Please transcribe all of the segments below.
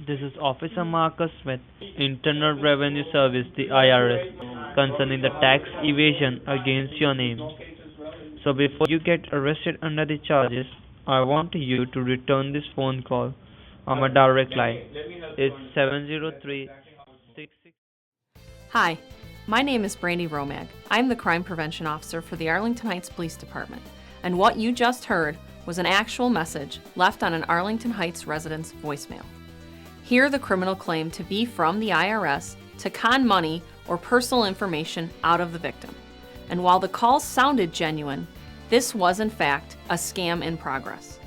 This is Officer Marcus Smith, Internal Revenue Service, the IRS, concerning the tax evasion against your name. So before you get arrested under the charges, I want you to return this phone call on my direct line. It's 703-66. Hi, my name is Brandy Romag. I'm the Crime Prevention Officer for the Arlington Heights Police Department, and what you just heard was an actual message left on an Arlington Heights resident's voicemail. Here, the criminal claimed to be from the IRS to con money or personal information out of the victim. And while the call sounded genuine, this was in fact a scam in progress.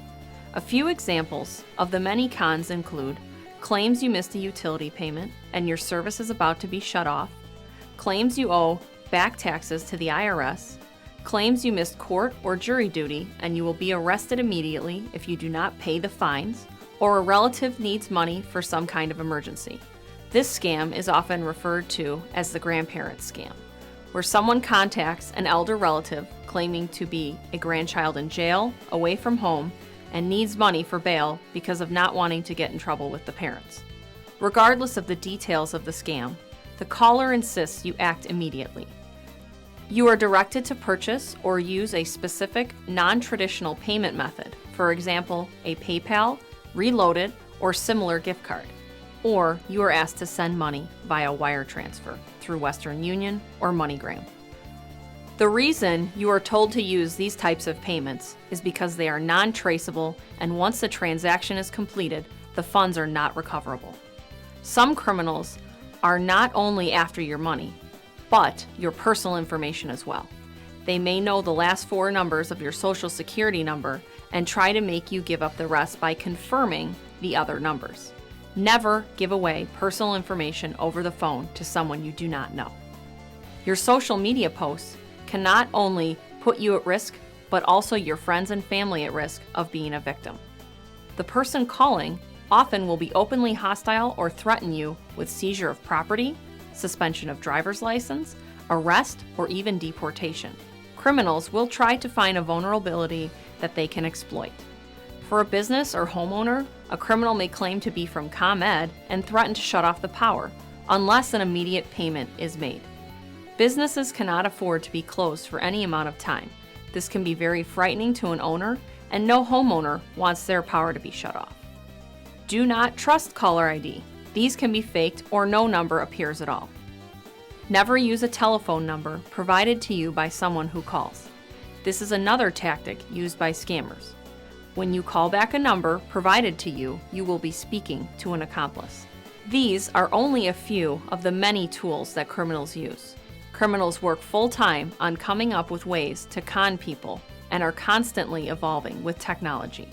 A few examples of the many cons include claims you missed a utility payment and your service is about to be shut off, claims you owe back taxes to the IRS, claims you missed court or jury duty and you will be arrested immediately if you do not pay the fines, or a relative needs money for some kind of emergency. This scam is often referred to as the grandparent scam, where someone contacts an elder relative claiming to be a grandchild in jail, away from home, and needs money for bail because of not wanting to get in trouble with the parents. Regardless of the details of the scam, the caller insists you act immediately. You are directed to purchase or use a specific non-traditional payment method, for example, a PayPal, Reloaded, or similar gift card. Or you are asked to send money via wire transfer through Western Union or MoneyGram. The reason you are told to use these types of payments is because they are non-traceable, and once the transaction is completed, the funds are not recoverable. Some criminals are not only after your money, but your personal information as well. They may know the last four numbers of your social security number and try to make you give up the rest by confirming the other numbers. Never give away personal information over the phone to someone you do not know. Your social media posts can not only put you at risk, but also your friends and family at risk of being a victim. The person calling often will be openly hostile or threaten you with seizure of property, suspension of driver's license, arrest, or even deportation. Criminals will try to find a vulnerability that they can exploit. For a business or homeowner, a criminal may claim to be from ComEd and threaten to shut off the power unless an immediate payment is made. Businesses cannot afford to be closed for any amount of time. This can be very frightening to an owner, and no homeowner wants their power to be shut off. Do not trust caller ID. These can be faked or no number appears at all. Never use a telephone number provided to you by someone who calls. This is another tactic used by scammers. When you call back a number provided to you, you will be speaking to an accomplice. These are only a few of the many tools that criminals use. Criminals work full-time on coming up with ways to con people and are constantly evolving with technology.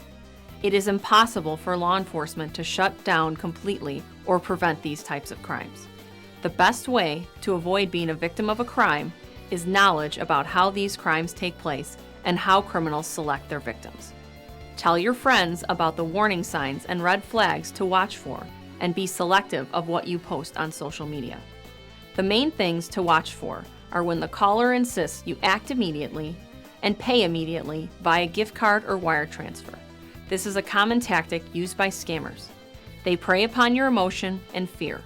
It is impossible for law enforcement to shut down completely or prevent these types of crimes. The best way to avoid being a victim of a crime is knowledge about how these crimes take place and how criminals select their victims. Tell your friends about the warning signs and red flags to watch for, and be selective of what you post on social media. The main things to watch for are when the caller insists you act immediately and pay immediately via gift card or wire transfer. This is a common tactic used by scammers. They prey upon your emotion and fear.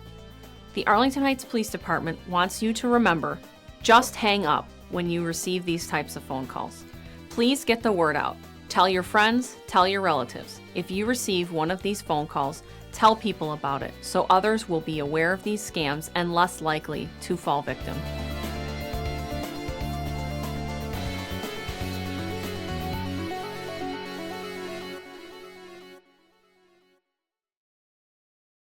The Arlington Heights Police Department wants you to remember, just hang up when you receive these types of phone calls. Please get the word out. Tell your friends, tell your relatives. If you receive one of these phone calls, tell people about it so others will be aware of these scams and less likely to fall victim.